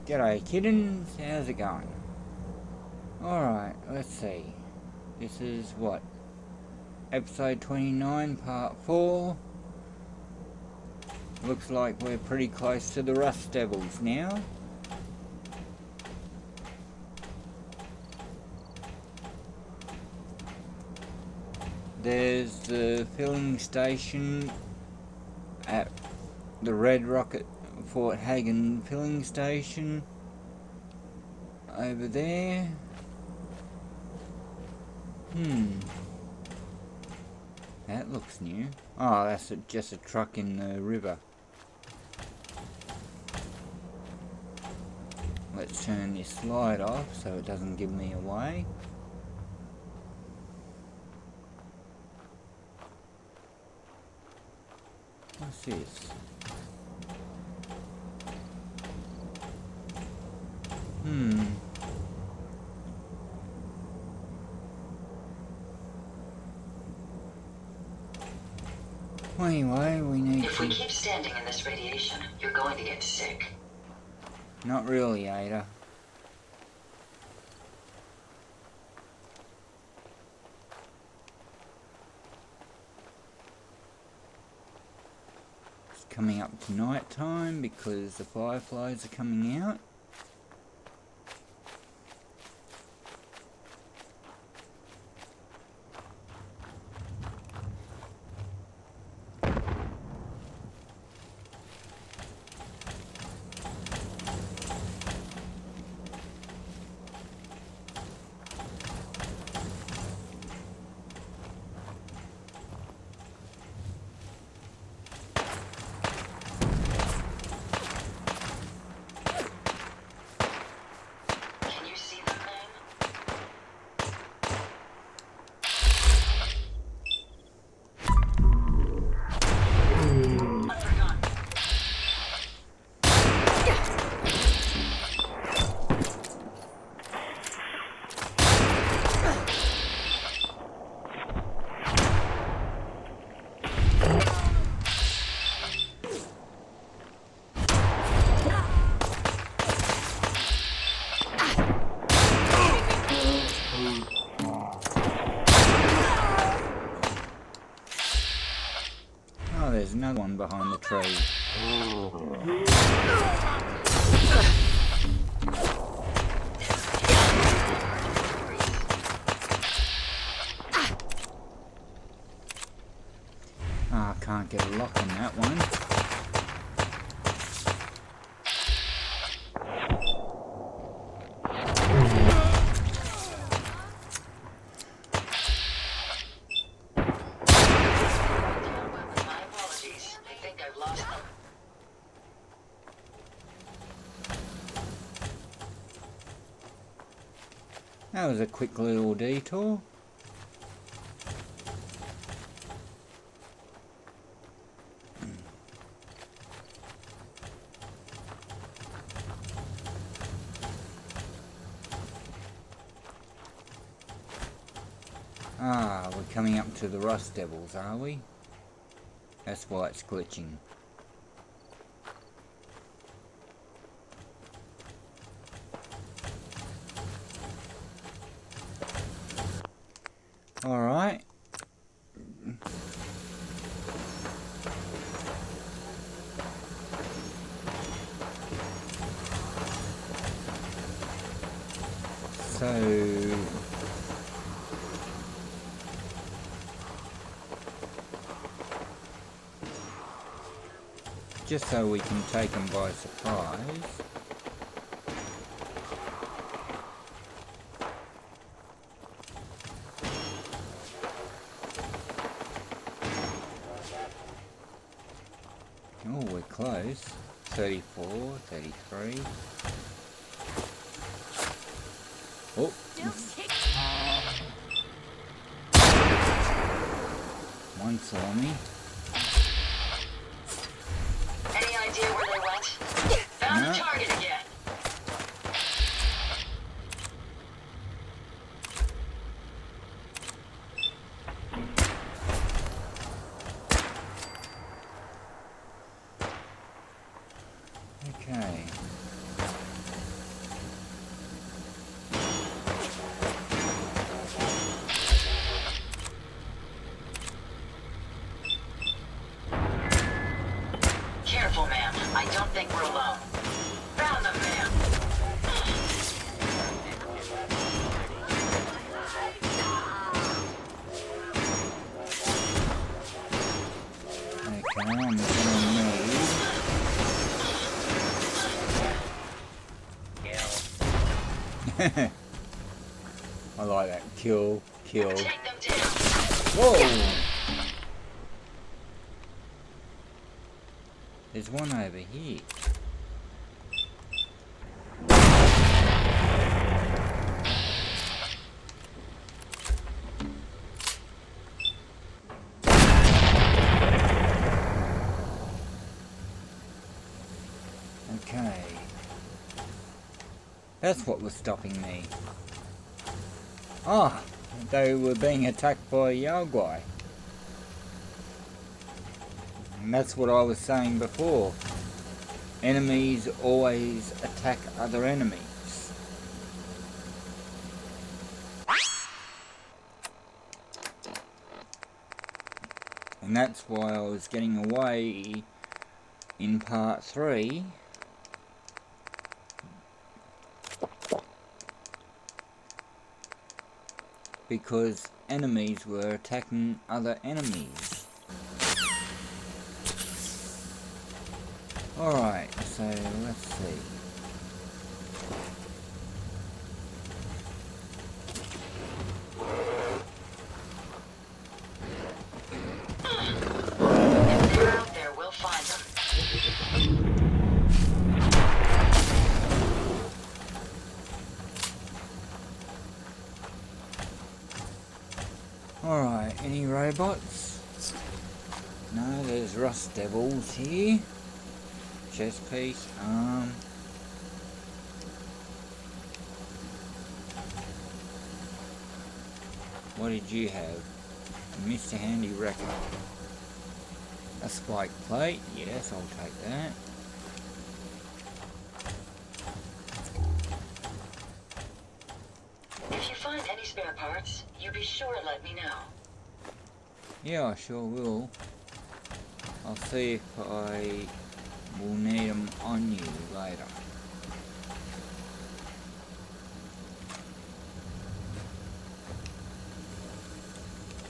G'day kittens, how's it going? Alright, let's see. This is what? Episode 29, part 4. Looks like we're pretty close to the Rust Devils now. There's the filling station at the Red Rocket Fort Hagen filling station over there. That looks new. Oh, that's just a truck in the river. Let's turn this slide off so it doesn't give me away. What's this? Anyway, we need If we keep standing in this radiation, you're going to get sick. Not really, Ada. It's coming up to night time because the fireflies are coming out. There's another one behind the tree. I can't get a lock on that one. That was a quick little detour. Ah, we're coming up to the Rust Devils, are we? That's why it's glitching. Alright. So just so we can take them by surprise. Oh, we're close. 34, 33. Oh. One saw me. Any idea where they went? Found the target again. Okay. Okay, I'm gonna move. I like that. Kill, kill. Take them down. Whoa! There's one over here. Okay. That's what was stopping me. Ah! They were being attacked by Yaogwai. And that's what I was saying before. Enemies always attack other enemies. And that's why I was getting away in part 3. Because enemies were attacking other enemies. Alright, so let's see. If they're out there, we'll find them. Alright, any robots? No, there's rust devils here. Chest piece, arm. What did you have? Mr. Handy Wrecker. A spike plate, yes, I'll take that. If you find any spare parts, you be sure to let me know. Yeah, I sure will. I'll see if I will need them on you later.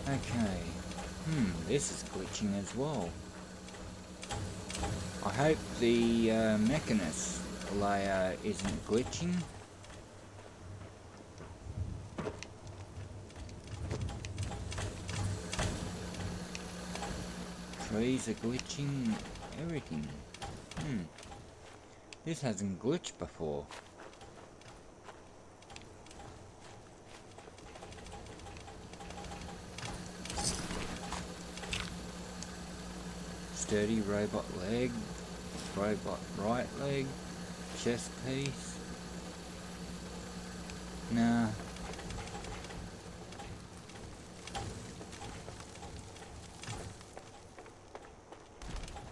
Okay. This is glitching as well. I hope the Mechanist layer isn't glitching. Trees are glitching, everything. This hasn't glitched before. Sturdy robot leg, robot right leg, chest piece. Nah.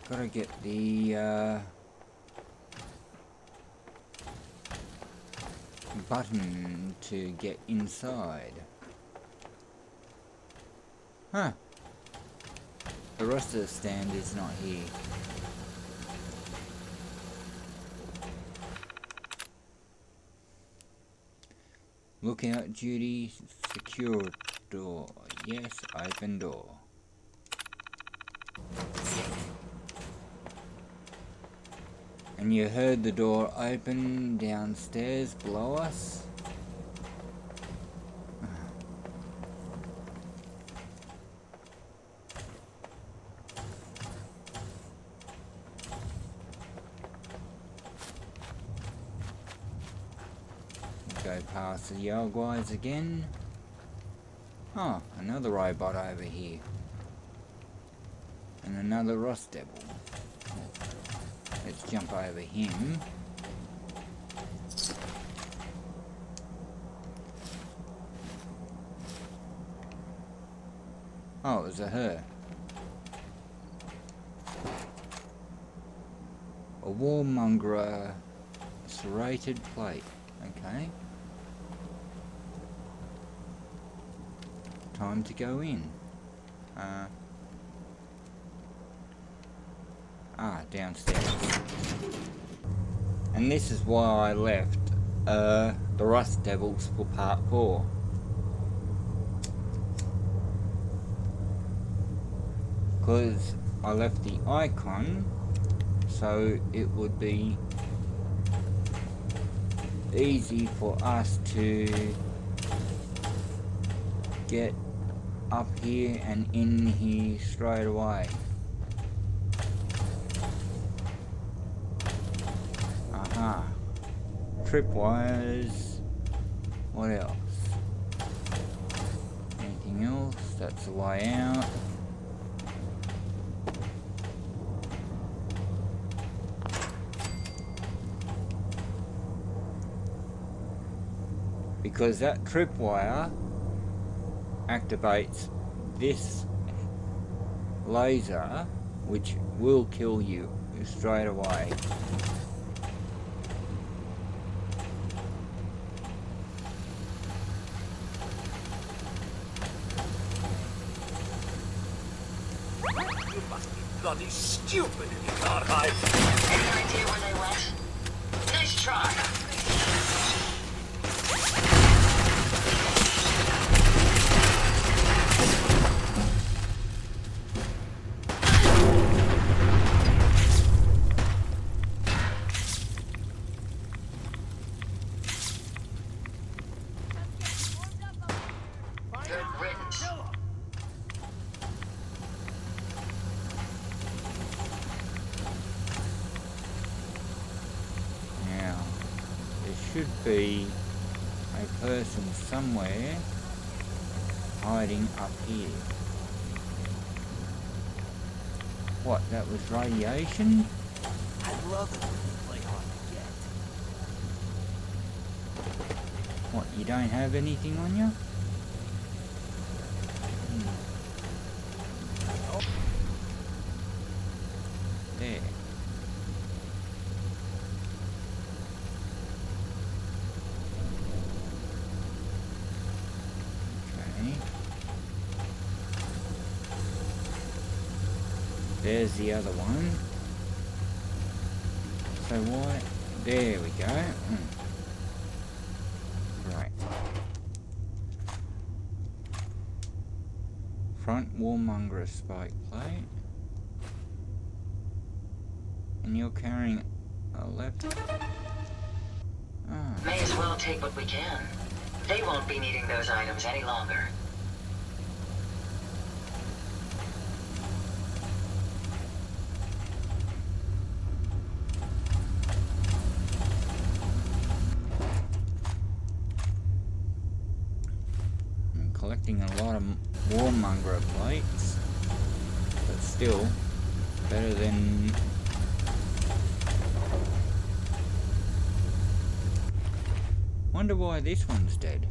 Gotta get the button to get inside. Huh. The rest of the stand is not here. Lookout duty, secure door. Yes, open door. And you heard the door open downstairs below us? Go past the Yaogwais again. Oh, another robot over here. And another rust devil. Let's jump over him. Oh, it was a her. A warmonger serrated plate. Okay. Time to go in. Downstairs. And this is why I left the Rust Devils for part 4. Because I left the icon so it would be easy for us to get up here and in here straight away. Aha. Tripwires. What else? Anything else? That's the way out. Because that tripwire activates this laser, which will kill you straight away. You must be bloody stupid if you can't hide. Any idea where they went? Nice try. Good riddance. Now, there should be a person somewhere hiding up here. What, that was radiation? I'd love it if you play hard to get. What, you don't have anything on you? There. Okay. There's the other one. So why? There we go. Right. Front warmonger spike plate. And you're carrying a left. Ah. May as well take what we can. They won't be needing those items any longer. I'm collecting a lot of warmonger plates, but still better than. Wonder why this one's dead.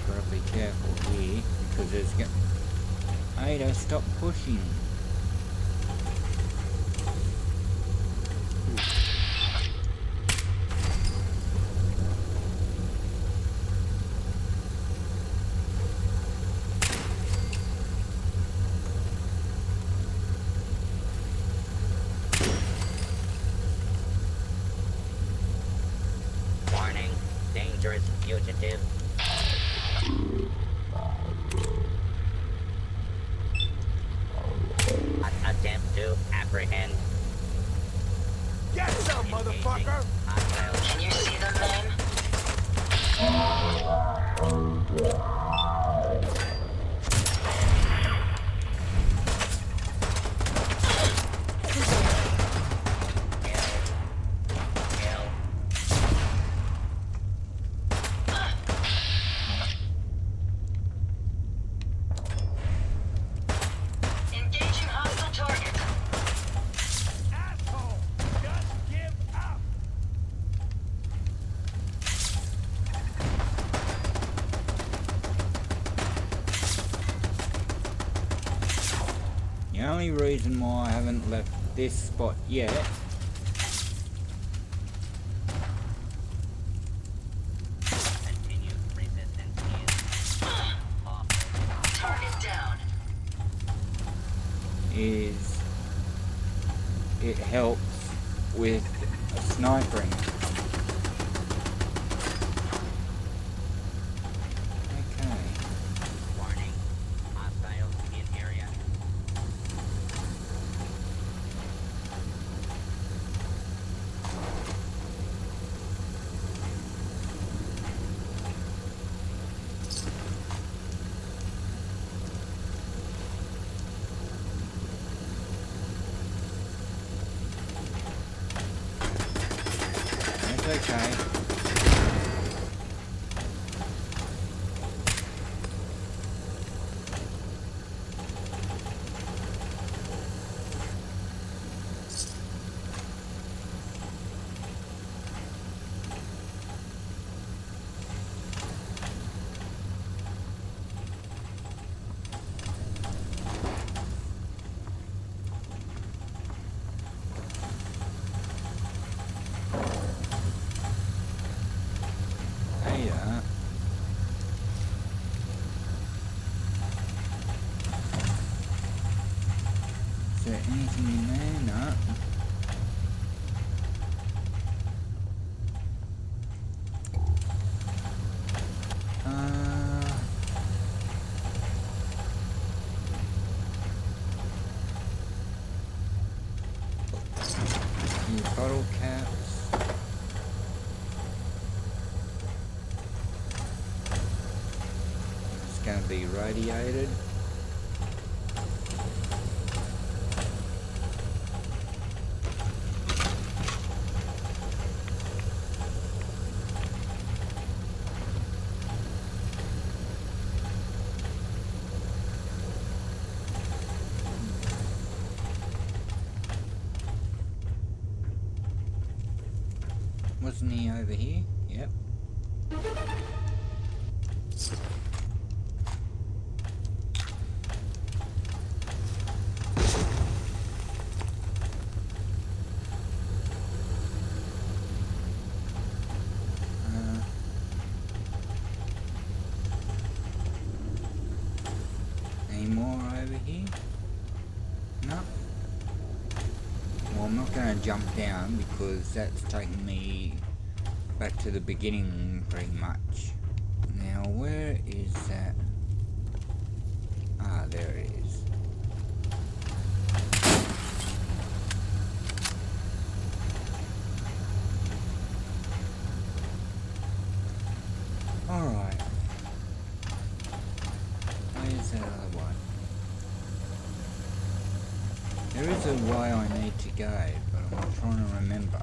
Gotta be careful here because there's Ada, stop pushing. Warning, dangerous fugitive. Attempt to apprehend. Get some, motherfucker! Hostile. Can you see them then? Engaging hostile target. Asshole! Just give up! The only reason why I haven't left this spot yet Continued resistance is off. Target down. is it helps with a snipering. Okay. Warning. Hostiles in area. That's okay. Hey, is there anything in there? No. Few bottle caps. It's going to be radiated. Wasn't he over here? Yep. Any more over here? No. Well, I'm not going to jump down because that's taking me back to the beginning pretty much. Now, where is that? Ah, there it is. Alright. Where's that other one? There is a way I need to go, but I'm trying to remember.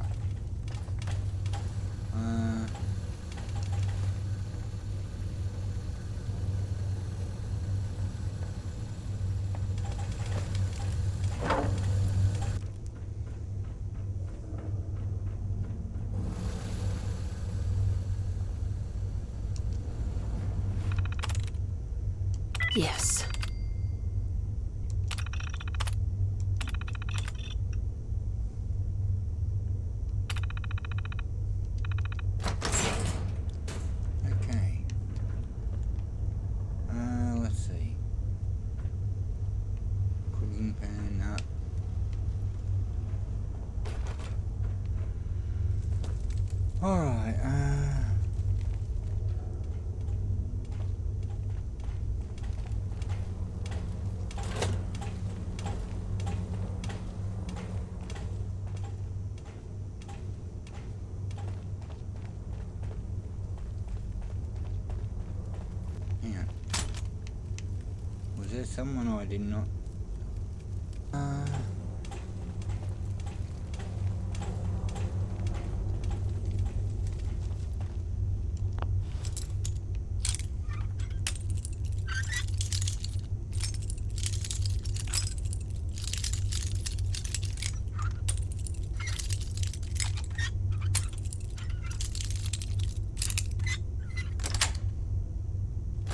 Yes. Okay. Let's see. Cooking pan up. Alright, hang on. Was there someone I did not?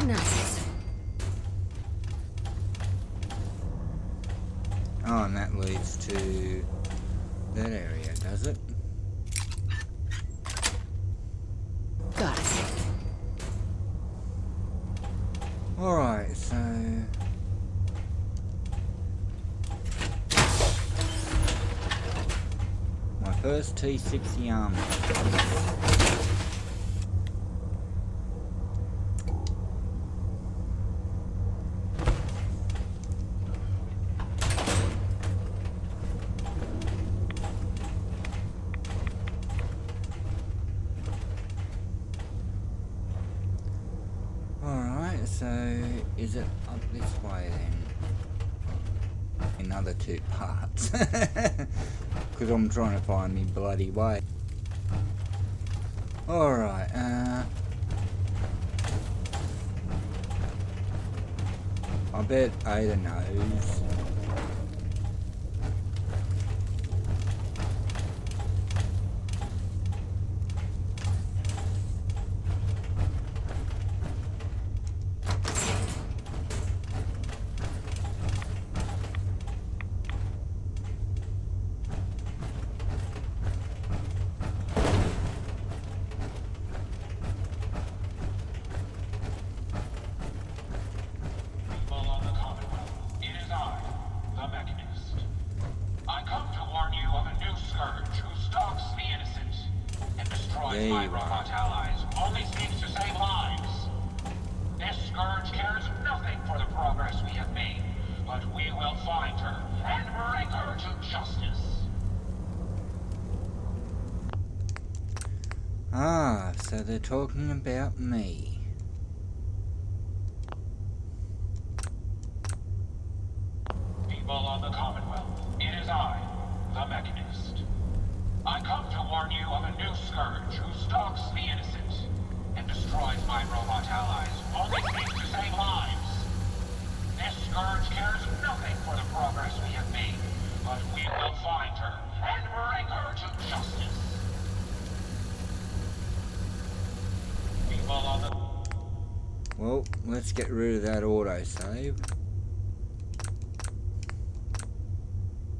Nice. Oh, and that leads to that area, does it? Got it. Alright, so... My First T-60 armor. Alright, so is it up this way then? Another 2 parts. Because I'm trying to find me bloody way. Alright, I bet Ada knows. People of the Commonwealth, it is I, the Mechanist. I come to warn you of a new scourge who stalks the innocent and destroys my robot allies, only seeks to save lives. This scourge cares nothing for the progress we have made, but we will find her and bring her to justice. Ah, so they're talking about me. People of the Commonwealth, it is I, the Mechanist. I come to warn you of a new scourge who stalks the innocent and destroys my robot allies, only seeks to save lives. This scourge cares nothing for the progress we have made, but we will find her and bring her to justice. People of the Well, let's get rid of that autosave.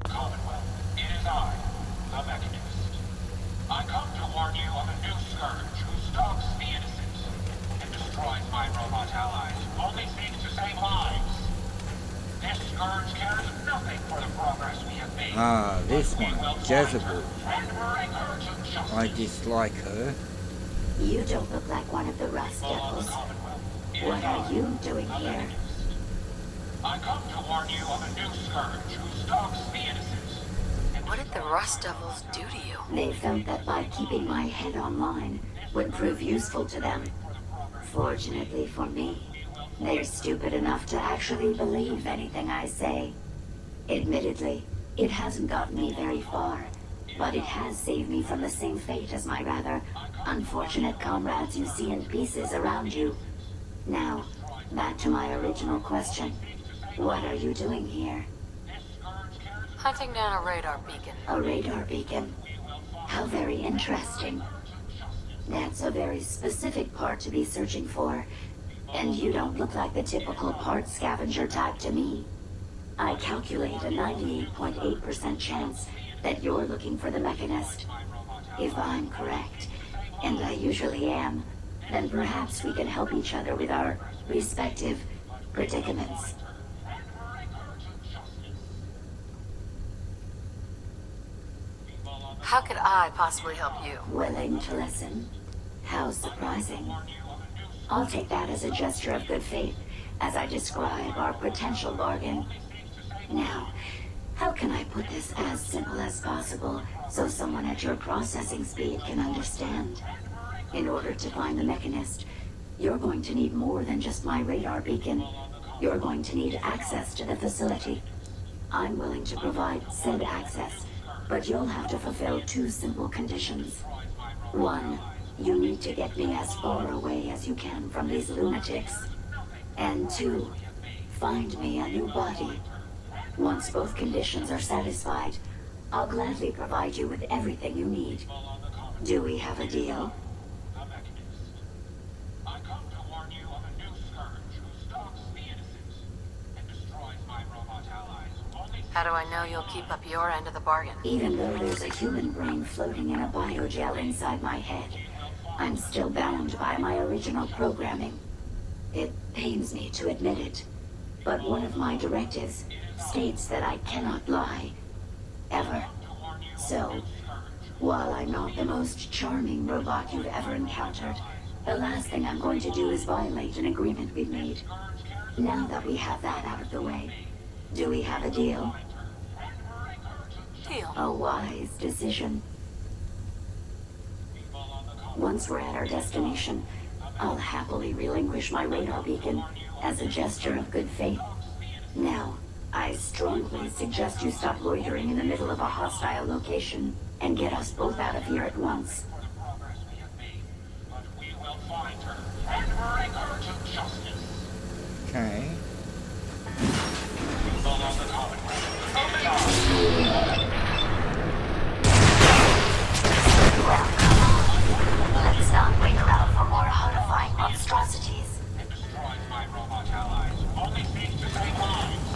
Commonwealth, it is I, the Mechanist. I come to warn you of a new scourge who stalks the innocent and destroys my robot allies, only seeks to save lives. This scourge cares nothing for the progress we have made. Ah, this but we one, will find Jezebel. her and bring her to justice. I dislike her. You don't look like one of the Rust People of Devils. the Commonwealth, it is What I, are you doing the here? Mechanist. I come to warn you of a new scourge who stalks the innocent. and What did the Rust Devils do to you? They felt that by keeping my head online would prove useful to them. Fortunately for me, they're stupid enough to actually believe anything I say. Admittedly, it hasn't gotten me very far, but it has saved me from the same fate as my rather unfortunate comrades you see in pieces around you. Now, back to my original question. What are you doing here? Hunting down a radar beacon. A radar beacon. How very interesting. That's a very specific part to be searching for. And you don't look like the typical part scavenger type to me. I calculate a 98.8% chance that you're looking for the Mechanist. If I'm correct, and I usually am, then perhaps we can help each other with our respective predicaments. How could I possibly help you? Willing to listen? How surprising. I'll take that as a gesture of good faith as I describe our potential bargain. Now, how can I put this as simple as possible so someone at your processing speed can understand? In order to find the Mechanist, you're going to need more than just my radar beacon. You're going to need access to the facility. I'm willing to provide said access, but you'll have to fulfill 2 simple conditions. 1, you need to get me as far away as you can from these lunatics. And 2, find me a new body. Once both conditions are satisfied, I'll gladly provide you with everything you need. Do we have a deal? The Mechanist. I come to warn you of a new scourge who stalks the innocent and destroys my robot allies, only How do I know you'll keep up your end of the bargain? Even though there's a human brain floating in a biogel inside my head, I'm still bound by my original programming. It pains me to admit it, but one of my directives states that I cannot lie. Ever. So, While I'm not the most charming robot you've ever encountered, the last thing I'm going to do is violate an agreement we've made. Now that we have that out of the way, do we have a deal? Deal. A wise decision. Once we're at our destination, I'll happily relinquish my radar beacon as a gesture of good faith. Now, I strongly suggest you stop loitering in the middle of a hostile location and get us both out of here at once. For the progress we have made, but we will find her and bring her to justice. Okay. People of the Commonwealth, it is ours. Let's not wait around for more horrifying monstrosities. It destroys my robot allies, only seeks to save lives.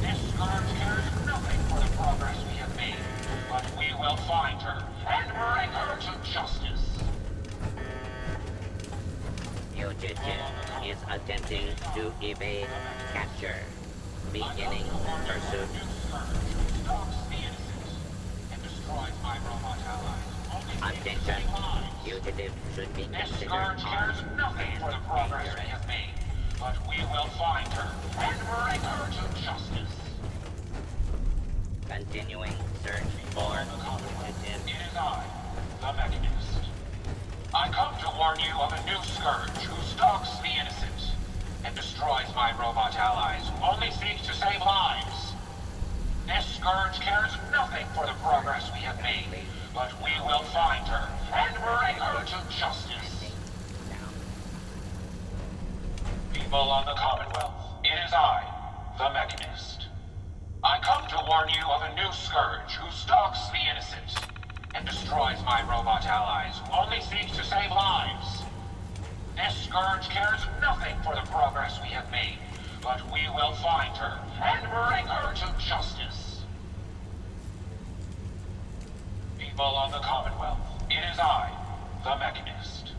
This scourge cares nothing for the progress we have made, but we will find her and bring her to justice. Fugitive is attempting to evade capture. Beginning pursuit. Stalks the innocent and destroys my robot allies, only seeks to Attention. save lives. Fugitive should be This considered scourge cares armed nothing for the and progress we dangerous. have made, but we will find her and bring her to justice. Continuing search for fugitive. It is I, the Mechanist. I come to warn you of a new scourge who stalks the innocent and destroys my robot allies, only seeks to save lives. This scourge cares nothing for the progress we have made, but we will find her and bring her to justice. People of the Commonwealth, it is I, the Mechanist. I come to warn you of a new scourge who stalks the innocent and destroys my robot allies, only seeks to save lives. This scourge cares nothing for the progress we have made, but we will find her and bring her to justice. People of the Commonwealth, it is I, the Mechanist.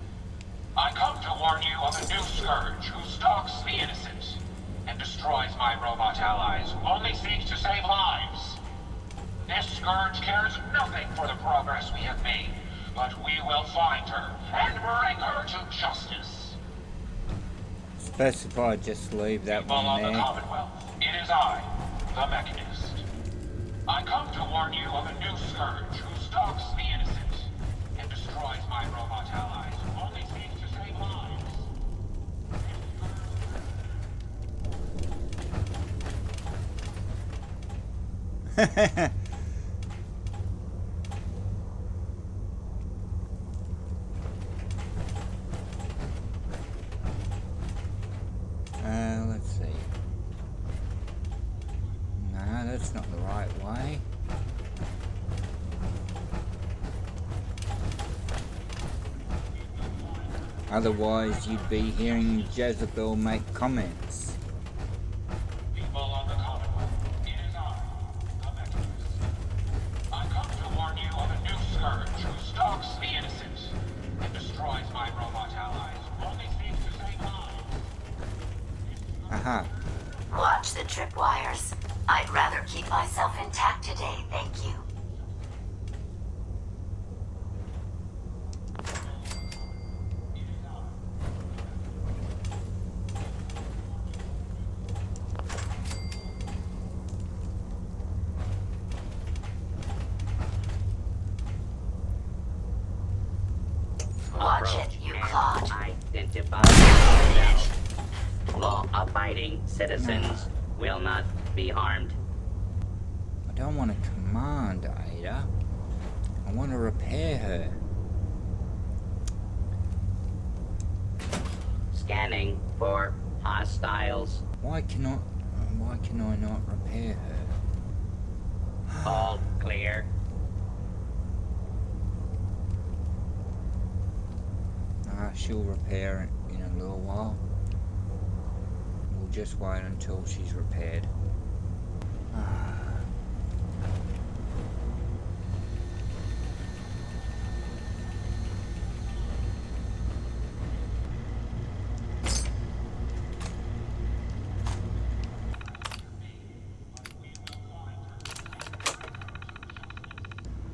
I come to warn you of a new scourge who stalks the innocent and destroys my robot allies, only seeks to save lives. This scourge cares nothing for the progress we have made, but we will find her and bring her to justice. Specify, just leave that People one of the there. Commonwealth, it is I, the Mechanist. I come to warn you of a new scourge who stalks the innocent and destroys my robot allies, only seeks to save lives. Let's see. No, that's not the right way. Otherwise, you'd be hearing Jezebel make comments. People of the Commonwealth, it is I, the Mechanist. I come to warn you of a new scourge who stalks the innocent and destroys my robot allies, only seeks to save lives. Aha. Watch the tripwires. I'd rather keep myself intact today, thank you. Watch it, you clod. Identify yourself. Law-abiding citizens will not be harmed. I don't want to command Ada. I want to repair her. Scanning for hostiles. Why can I not repair her? All clear. She'll repair it in a little while. We'll just wait until she's repaired.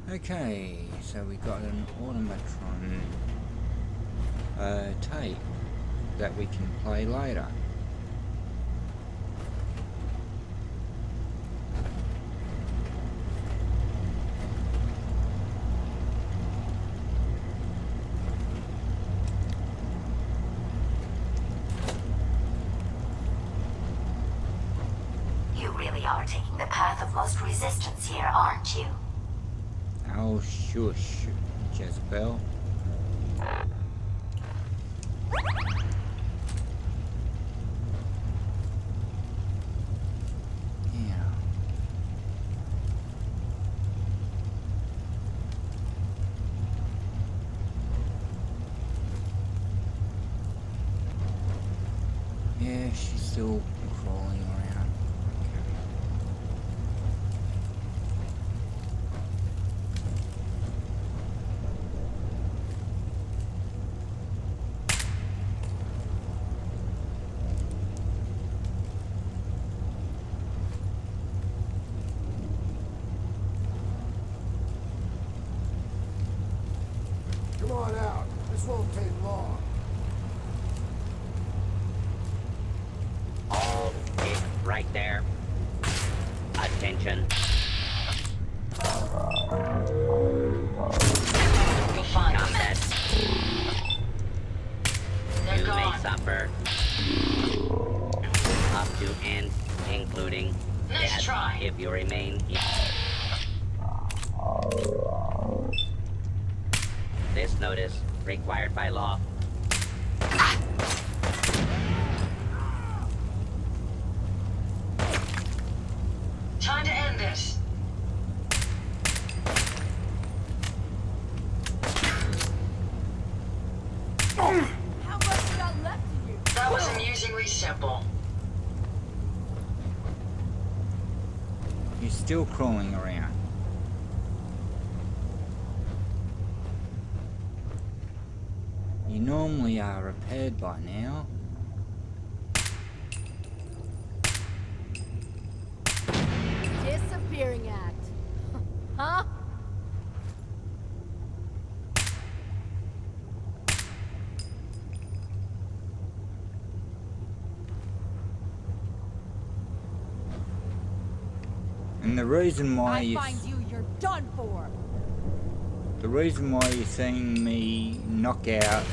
Okay, so we got an automatron tape that we can play later. You really are taking the path of most resistance here, aren't you? Oh, shush, Jezebel. Yeah. Yeah, she's still crawling around. Come on out. This won't take long. All is right there. Attention. You'll find them. Combat. They're You may gone. suffer up to and including Nice death try. if you remain in. This notice required by law. Time to end this. How much you got left in you? That was amusingly simple. You're still crawling around. You normally are repaired by now. Disappearing act. Huh? And the reason why I find you, you're done for. the reason why you're seeing me knock out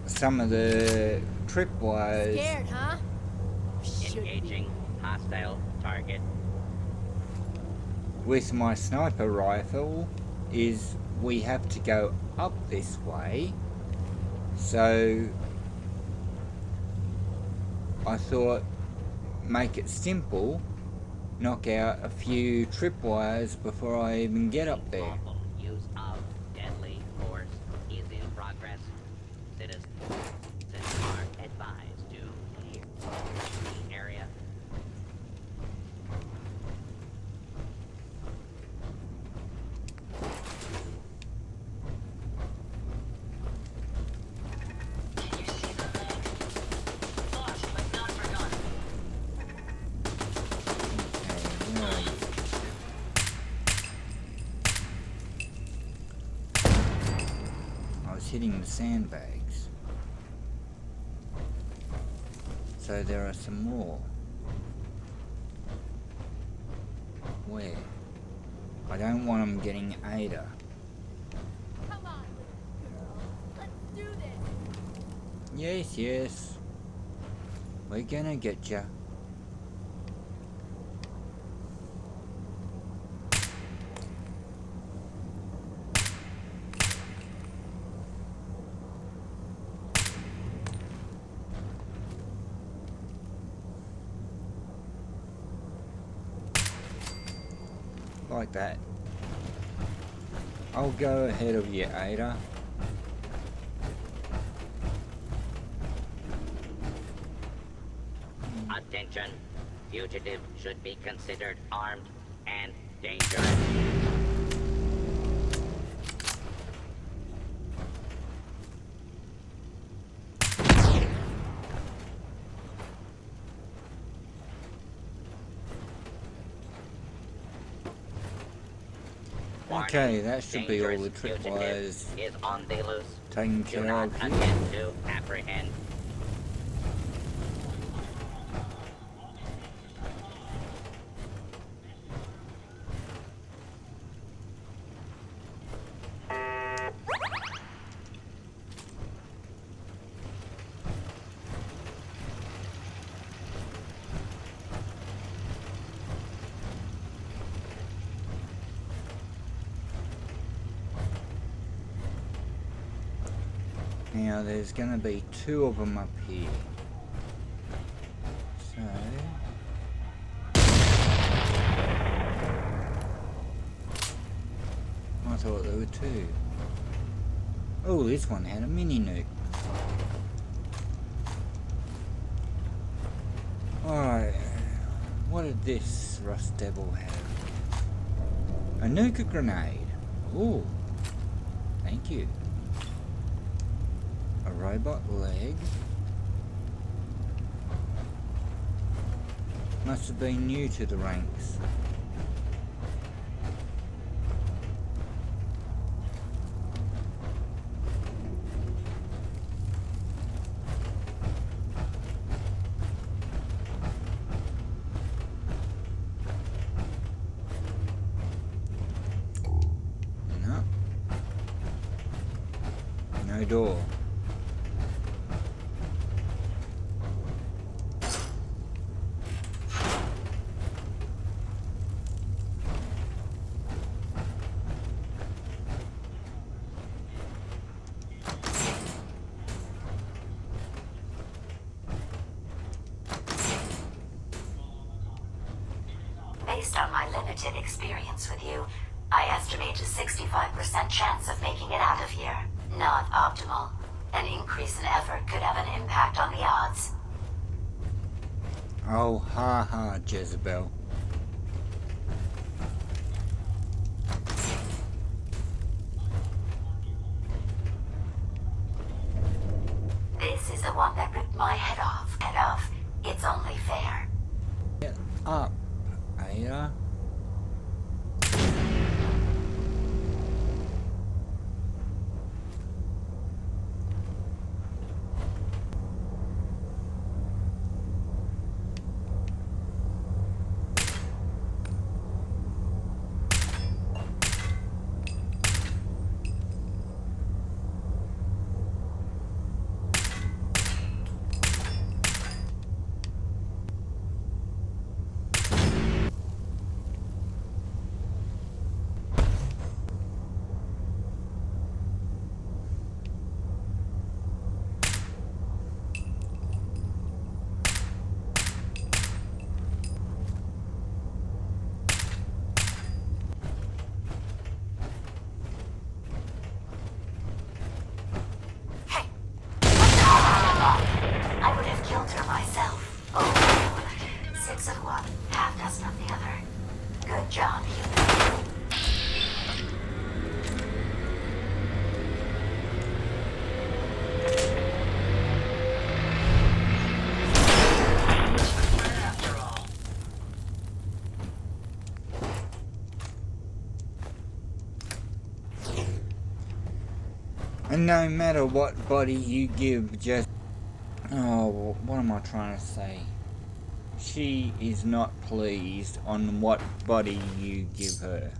some of the tripwires Scared, huh? Should be. Engaging hostile target. with my sniper rifle is we have to go up this way. So I thought, make it simple, knock out a few tripwires before I even get up there. Lawful use of deadly force is in progress. Citizens are advised to clear the area. Can you see the thing? Lost, but not forgotten. Okay, where are you? I was hitting the sandbags. So there are some more. Where? I don't want them getting Ada. Come on, little girl. Let's do this. Yes, yes. We're gonna get ya. Like that. I'll go ahead of you, Ada. Attention. Fugitive should be considered armed and dangerous. Okay, that should be all the Dangerous tripwires fugitive is on the loose. taken Do care not of here. attempt to apprehend. Now there's going to be 2 of them up here. So... I thought there were 2. Oh, this one had a mini nuke. Alright, what did this Rust Devil have? A nuke grenade. Oh, thank you. A robot leg. Must have been new to the ranks. No. No door. Based on my limited experience with you, I estimate a 65% chance of making it out of here. Not optimal. An increase in effort could have an impact on the odds. Oh, ha ha, Jezebel. This is the one that ripped my head off. It's only fair. Get up, Ada. I would have killed her myself. Oh, 6 of one, half dozen of the other. Good job, human. After all, And no matter what body you give, just... Oh, what am I trying to say? She is not pleased on what body you give her.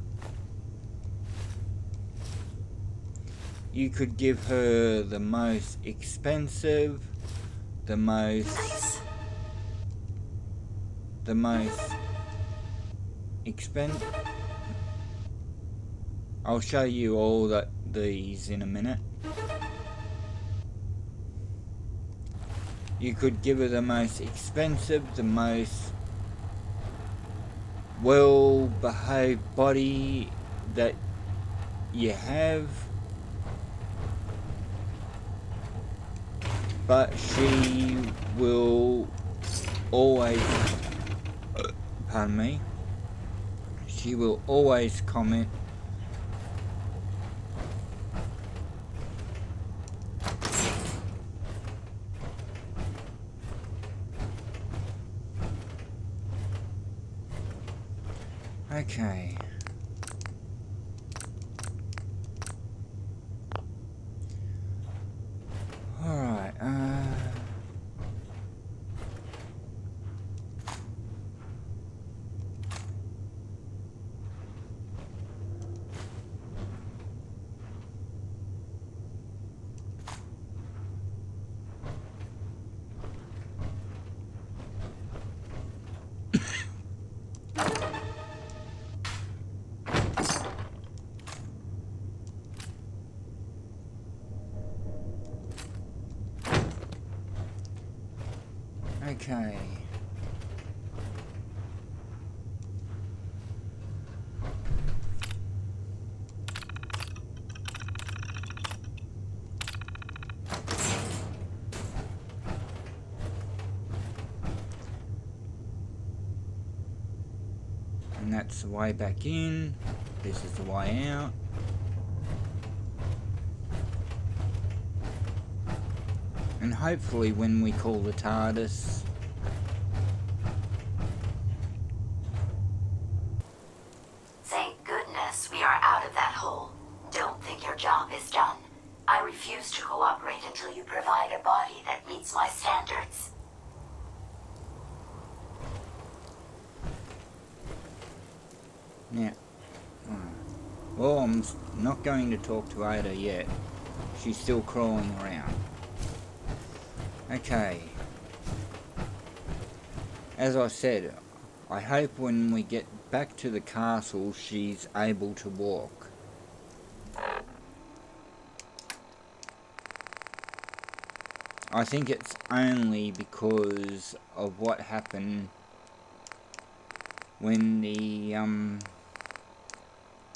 You could give her the most expensive, the most expensive. I'll show you all these in a minute. You could give her the most expensive, the most well-behaved body that you have, but she will always, pardon me, she will always comment okay. Okay. And that's the way back in. This is the way out. And hopefully when we call the TARDIS, Thank goodness we are out of that hole. Don't think your job is done. I refuse to cooperate until you provide a body that meets my standards. yeah. Well, I'm not going to talk to Ada yet. She's still crawling around. Okay. As I said, I hope when we get back to the castle she's able to walk. I think it's only because of what happened when the,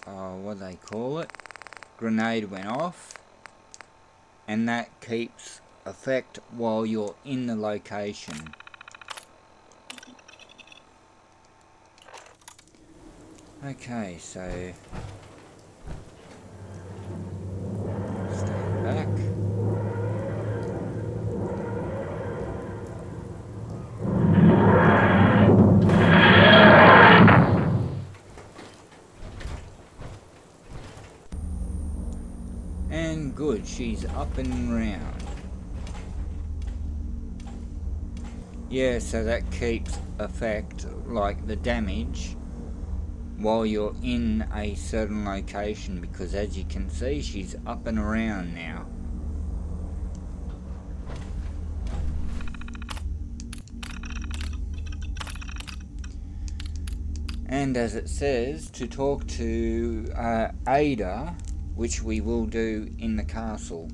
what do they call it? Grenade went off. And that keeps effect while you're in the location. Okay, so stand back. And good, she's up and round. Yeah, so that keeps effect, like the damage, while you're in a certain location, because as you can see, she's up and around now. And as it says, to talk to Ada, which we will do in the castle.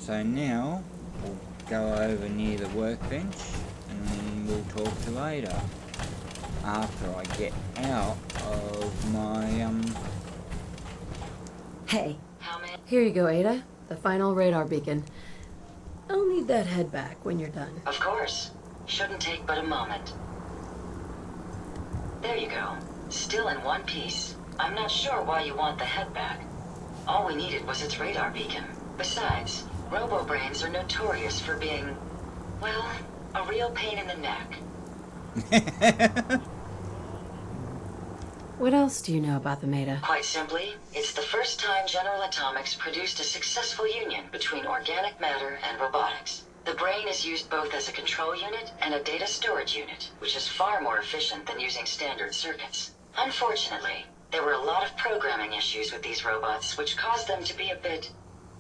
So now we'll go over near the workbench and then we'll talk to Ada after I get out of my Hey, How many? here you go, Ada. The final radar beacon. I'll need that head back when you're done. Of course. Shouldn't take but a moment. There you go. Still in one piece. I'm not sure why you want the head back. All we needed was its radar beacon. Besides, robo-brains are notorious for being, well, a real pain in the neck. What else do you know about the Meta? Quite simply, it's the first time General Atomics produced a successful union between organic matter and robotics. The brain is used both as a control unit and a data storage unit, which is far more efficient than using standard circuits. Unfortunately, there were a lot of programming issues with these robots, which caused them to be a bit,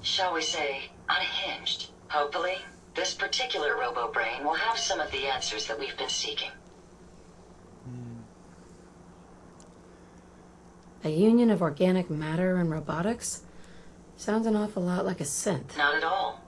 shall we say, unhinged. Hopefully, this particular robo-brain will have some of the answers that we've been seeking. A union of organic matter and robotics? Sounds an awful lot like a synth. Not at all.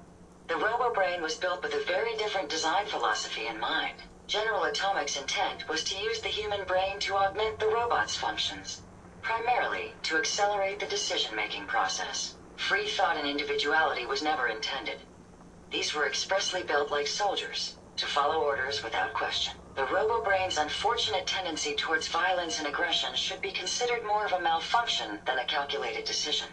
The robo-brain was built with a very different design philosophy in mind. General Atomics' intent was to use the human brain to augment the robot's functions, primarily to accelerate the decision-making process. Free thought and individuality was never intended. These were expressly built like soldiers, to follow orders without question. The robo-brain's unfortunate tendency towards violence and aggression should be considered more of a malfunction than a calculated decision.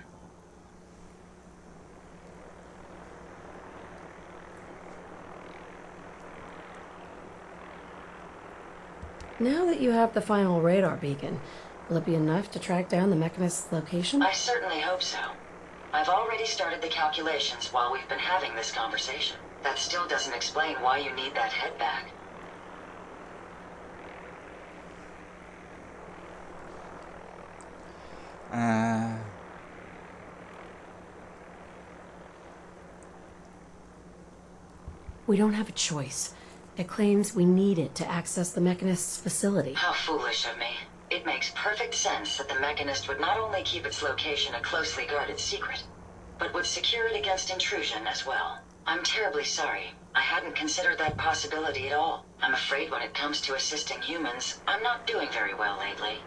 Now that you have the final radar beacon, will it be enough to track down the Mechanist's location? I certainly hope so. I've already started the calculations while we've been having this conversation. That still doesn't explain why you need that head back. We don't have a choice. It claims we need it to access the Mechanist's facility. How foolish of me. It makes perfect sense that the Mechanist would not only keep its location a closely guarded secret, but would secure it against intrusion as well. I'm terribly sorry. I hadn't considered that possibility at all. I'm afraid when it comes to assisting humans, I'm not doing very well lately.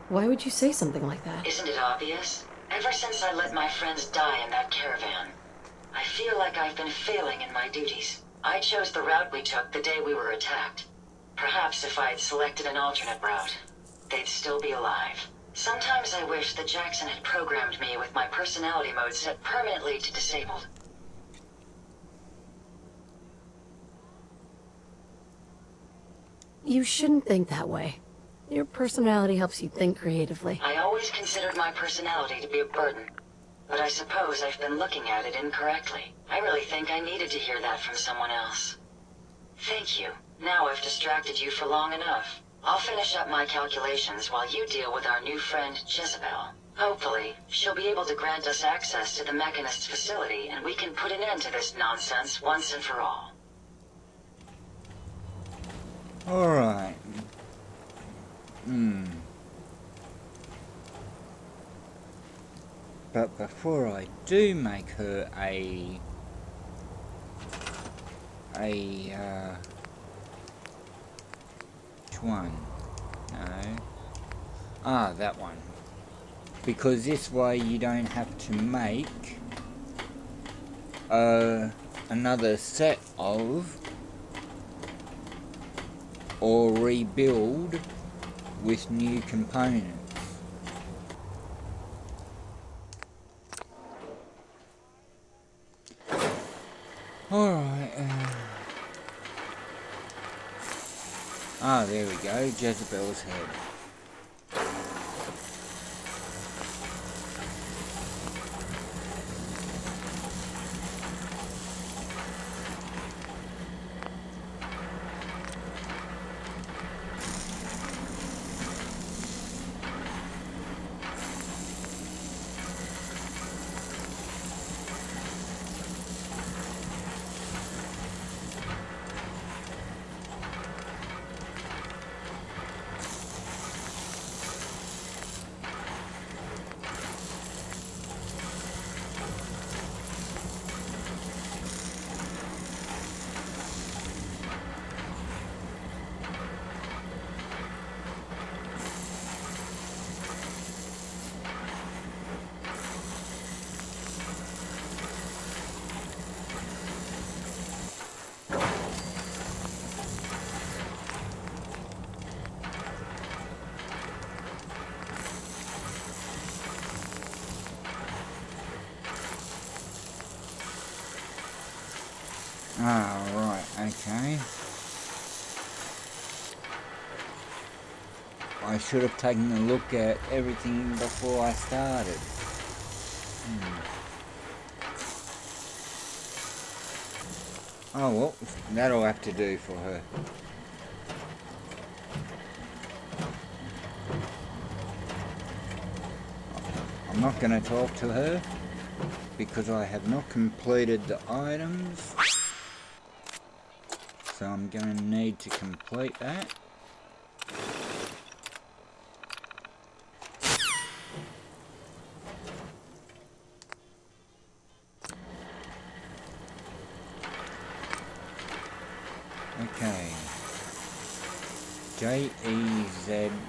Why would you say something like that? Isn't it obvious? Ever since I let my friends die in that caravan, I feel like I've been failing in my duties. I chose the route we took the day we were attacked. Perhaps if I had selected an alternate route, they'd still be alive. Sometimes I wish that Jackson had programmed me with my personality mode set permanently to disabled. You shouldn't think that way. Your personality helps you think creatively. I always considered my personality to be a burden, but I suppose I've been looking at it incorrectly. I really think I needed to hear that from someone else. Thank you. Now I've distracted you for long enough. I'll finish up my calculations while you deal with our new friend, Jezebel. Hopefully, she'll be able to grant us access to the Mechanist's facility, and we can put an end to this nonsense once and for all. Alright. But before I do make her which one? No. Ah, that one. Because this way you don't have to make another set of or rebuild with new components. Alright, there we go, Jezebel's head. Right, okay. I should have taken a look at everything before I started. Oh well, that'll have to do for her. I'm not going to talk to her because I have not completed the items. So I'm going to need to complete that. Okay. Jezebel.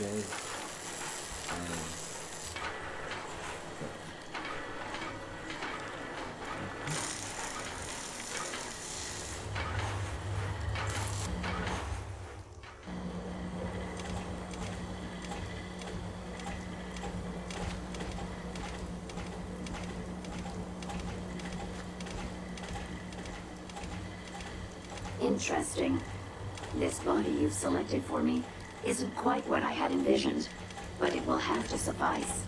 Okay. Interesting. This body you've selected for me isn't quite what I had envisioned, but it will have to suffice.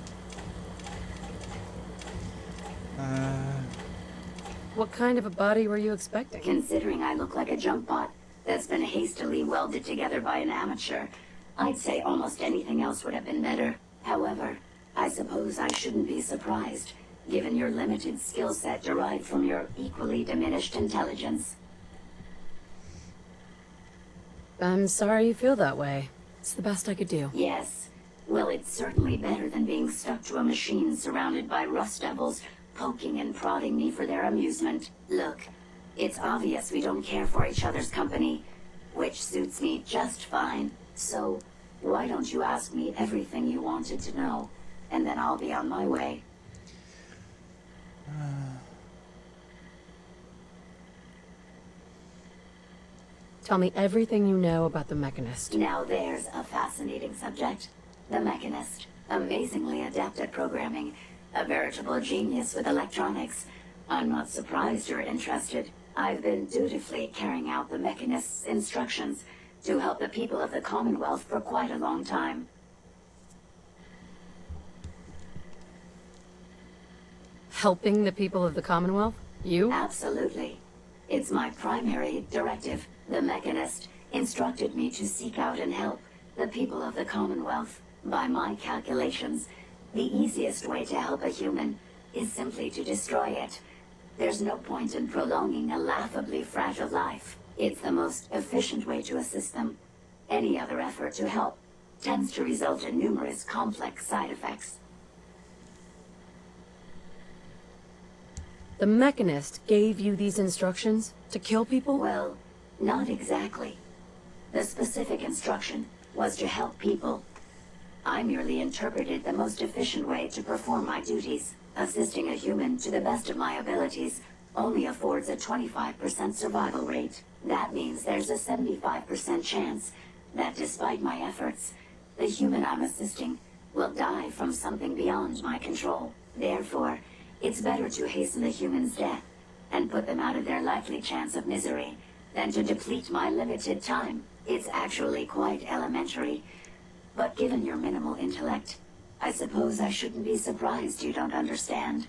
What kind of a body were you expecting? Considering I look like a junk bot that's been hastily welded together by an amateur, I'd say almost anything else would have been better. However, I suppose I shouldn't be surprised, given your limited skill set derived from your equally diminished intelligence. I'm sorry you feel that way. It's the best I could do. Yes. Well, it's certainly better than being stuck to a machine surrounded by rust devils, poking and prodding me for their amusement. Look, it's obvious we don't care for each other's company, which suits me just fine. So, why don't you ask me everything you wanted to know, and then I'll be on my way. Tell me everything you know about the Mechanist. Now there's a fascinating subject. The Mechanist, amazingly adept at programming, a veritable genius with electronics. I'm not surprised you're interested. I've been dutifully carrying out the Mechanist's instructions to help the people of the Commonwealth for quite a long time. Helping the people of the Commonwealth? You? Absolutely. It's my primary directive. The Mechanist instructed me to seek out and help the people of the Commonwealth. By my calculations, the easiest way to help a human is simply to destroy it. There's no point in prolonging a laughably fragile life. It's the most efficient way to assist them. Any other effort to help tends to result in numerous complex side effects. The Mechanist gave you these instructions to kill people? Well, not exactly. The specific instruction was to help people. I merely interpreted the most efficient way to perform my duties. Assisting a human to the best of my abilities only affords a 25% survival rate. That means there's a 75% chance that despite my efforts, the human I'm assisting will die from something beyond my control. Therefore, it's better to hasten the human's death and put them out of their likely chance of misery than to deplete my limited time. It's actually quite elementary, but given your minimal intellect, I suppose I shouldn't be surprised you don't understand.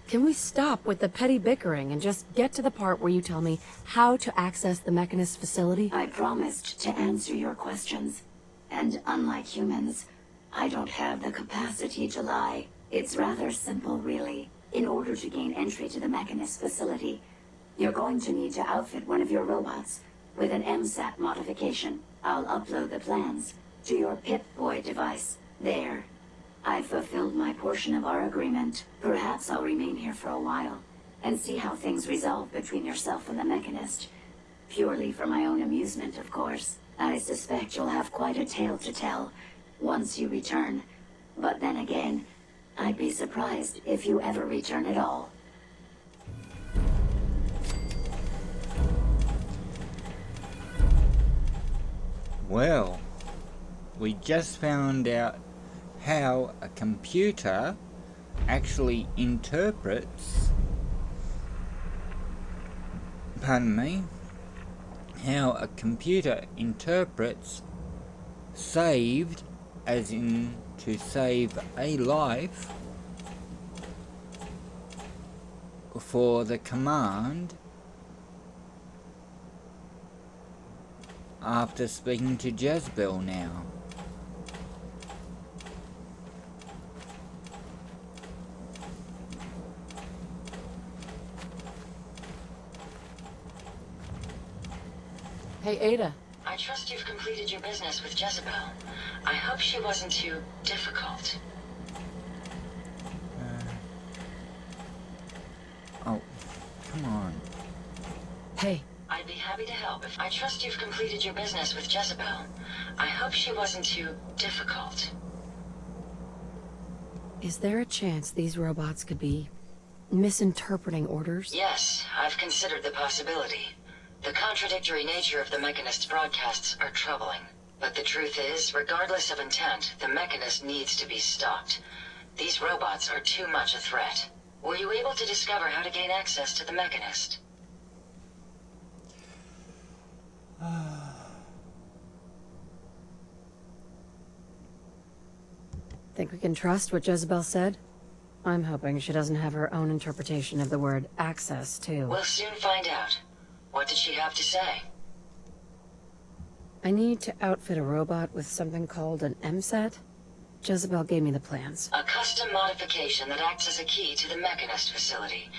Can we stop with the petty bickering and just get to the part where you tell me how to access the Mechanist facility? I promised to answer your questions, and unlike humans, I don't have the capacity to lie. It's rather simple, really. In order to gain entry to the Mechanist facility, you're going to need to outfit one of your robots with an MSAT modification. I'll upload the plans to your Pip-Boy device. There. I've fulfilled my portion of our agreement. Perhaps I'll remain here for a while and see how things resolve between yourself and the Mechanist. Purely for my own amusement, of course. I suspect you'll have quite a tale to tell once you return. But then again, I'd be surprised if you ever return at all. Well, we just found out how a computer actually interprets, pardon me, how a computer interprets saved, as in to save a life, for the command after speaking to Jezebel now. Hey, Ada. I trust you've completed your business with Jezebel. I hope she wasn't too difficult. Oh, come on. Hey. I'd be happy to help if I trust you've completed your business with Jezebel. I hope she wasn't too difficult. Is there a chance these robots could be misinterpreting orders? Yes, I've considered the possibility. The contradictory nature of the Mechanist's broadcasts are troubling. But the truth is, regardless of intent, the Mechanist needs to be stopped. These robots are too much a threat. Were you able to discover how to gain access to the Mechanist? Think we can trust what Jezebel said? I'm hoping she doesn't have her own interpretation of the word access, too. We'll soon find out. What did she have to say? I need to outfit a robot with something called an MSET. Jezebel gave me the plans. A custom modification that acts as a key to the Mechanist facility.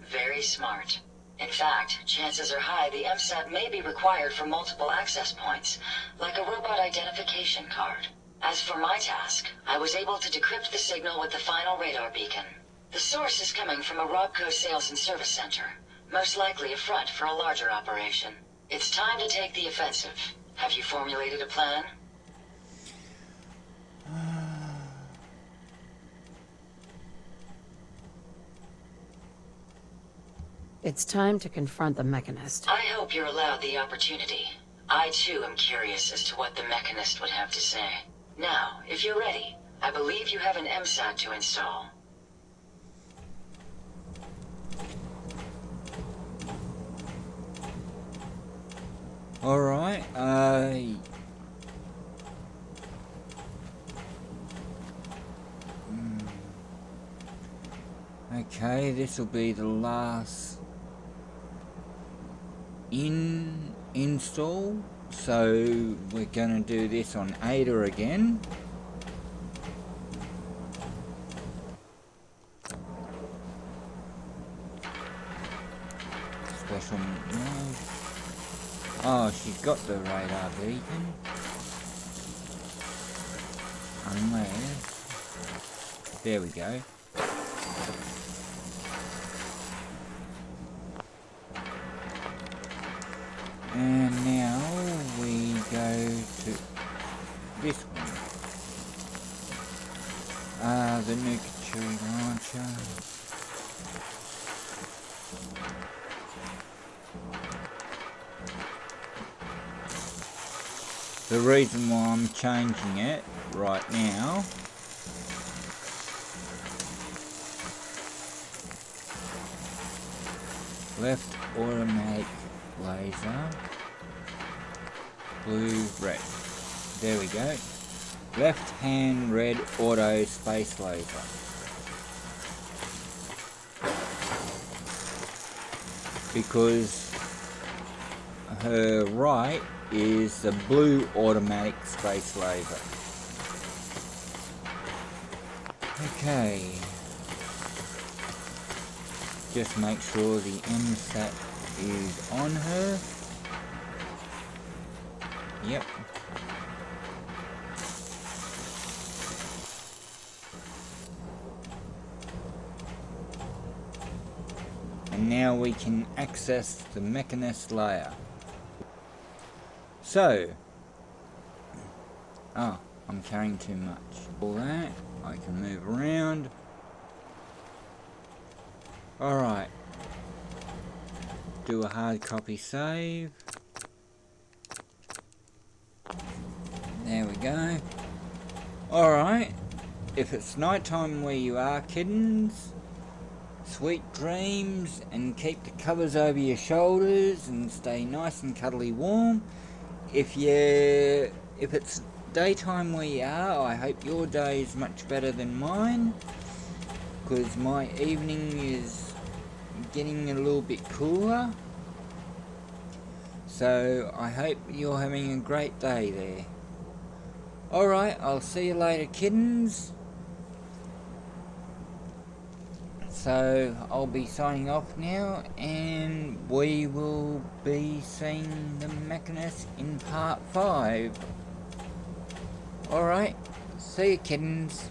Very smart. In fact, chances are high the MSAT may be required for multiple access points, like a robot identification card. As for my task, I was able to decrypt the signal with the final radar beacon. The source is coming from a Robco sales and service center, most likely a front for a larger operation. It's time to take the offensive. Have you formulated a plan? It's time to confront the Mechanist. I hope you're allowed the opportunity. I too am curious as to what the Mechanist would have to say. Now, if you're ready, I believe you have an MSAT to install. Alright, okay, this will be the last install, so we're gonna do this on Ada again. Special mode. Oh, she's got the radar beacon. Unless... There we go. And now we go to this one. The nuclear launcher. The reason why I'm changing it right now left automatic laser, blue, red. There we go. Left hand red auto space laser. Because her right is the blue automatic space laser. Okay. Just make sure the MSAT is on her. Yep. And now we can access the Mechanist layer. So, oh, I'm carrying too much. All that, I can move around. Alright. Do a hard copy save. There we go. Alright. If it's nighttime where you are, kittens, sweet dreams, and keep the covers over your shoulders and stay nice and cuddly warm. If it's daytime where you are, I hope your day is much better than mine, because my evening is getting a little bit cooler. So I hope you're having a great day there. Alright, I'll see you later, kittens. So I'll be signing off now, and we will be seeing the Mechanist in part 5. Alright, see you, kittens.